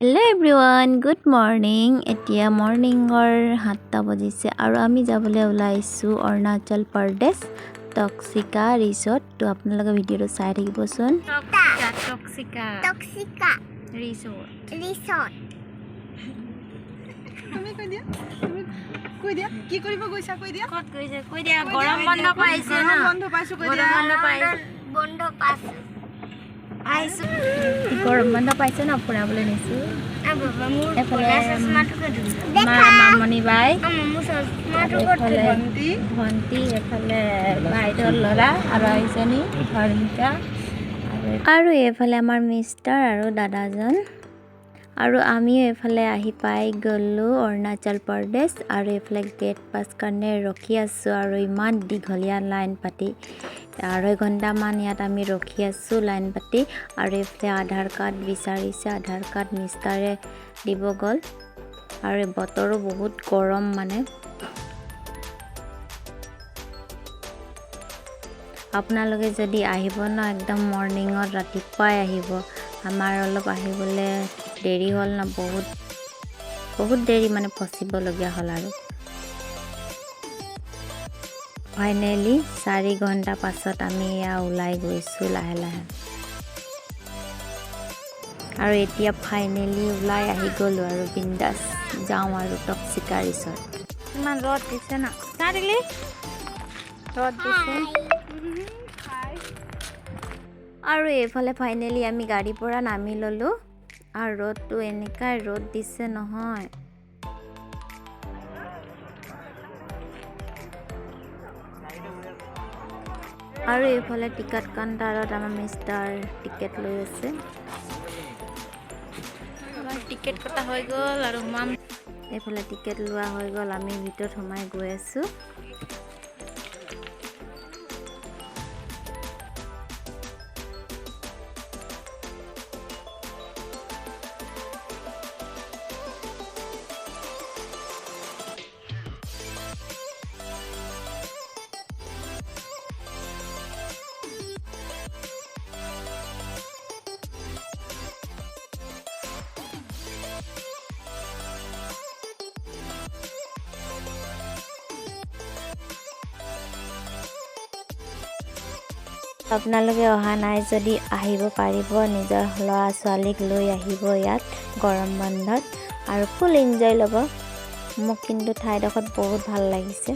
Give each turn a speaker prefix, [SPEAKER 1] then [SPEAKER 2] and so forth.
[SPEAKER 1] Hello everyone, good morning. এতিয়া মৰ্নিংৰ 7টা বাজিছে আৰু আমি যাবলৈ ওলাইছো অৰুণাচল প্ৰদেশ টকচিকা ৰিসৰ্ট। তো আপোনালোকে ভিডিওটো চাই থাকিবচোন। টকচিকা ৰিসৰ্ট
[SPEAKER 2] তুমি কৈ দিয়া কি কৰিব গৈছা কৈ দিয়া
[SPEAKER 1] ক'ত গৈছে কৈ দিয়া গৰম বন্ধ পাইছে না
[SPEAKER 2] বন্ধ পাইছো কৈ দিয়া
[SPEAKER 1] বন্ধ পাইছে আইছো গৰম বন্ধ পাইছে না ফুৰাবলৈ নিছো মামনি বাই ভণ্টি এফালে বাইদেউৰ ল'ৰা আৰু এজনী ধৰ্মিকা আৰু এফালে আমাৰ মিষ্টাৰ আৰু দাদাজন আৰু আমিও এফালে আহি পাই গ'লো অৰুণাচল প্ৰদেশ আৰু এফালে গেট পাছ কাৰণে ৰখি আছো আৰু ইমান দীঘলীয়া লাইন পাতি 2.5 ঘণ্টামান ইয়াত আমি ৰখি আছো লাইন পাতি আৰু এফালে আধাৰ কাৰ্ড বিচাৰিছে আধাৰ কাৰ্ড মিষ্টাৰে দিব গ'ল আৰু বতৰো বহুত গৰম মানে আপোনালোকে যদি আহিব না একদম মৰ্নিংত ৰাতিপুৱাই আহিব আমাৰ অলপ আহিবলে দেৰি হ'ল না বহুত দেৰি মানে ফচিব লগিয়া হ'ল আৰু ফাইনেলি 4 ঘণ্টা পাছত আমি ওলাই গৈছো লাহে লাহে আৰু এতিয়া ফাইনেলি ওলাই আহি গ'লো আৰু বিন্দাস যাওঁ আৰু টকচিকা ৰিসৰ্ট ইমান ৰ'দ দিছে না চাৰিলি ৰ'দ দিছে আৰু এফালে ফাইনেলি আমি গাড়ীৰ পৰা নামি ললো আৰু ৰ'দটো এনেকাই ৰ'দ দিছে নহয় আৰু এফালে টিকট কাউণ্টাৰত আমাৰ মিষ্টাৰ টিকেট লৈ আছে টিকেট কটা হৈ গ'ল আৰু এফালে টিকেট লোৱা হৈ গ'ল আমি ভিতৰত সোমাই গৈ আছো আপোনালোকে অহা নাই যদি আহিব পাৰিব নিজৰ ল'ৰা ছোৱালীক লৈ আহিব ইয়াত গৰম বন্ধত আৰু ফুল এনজয় ল'ব মোক কিন্তু ঠাইডোখৰত বহুত ভাল লাগিছে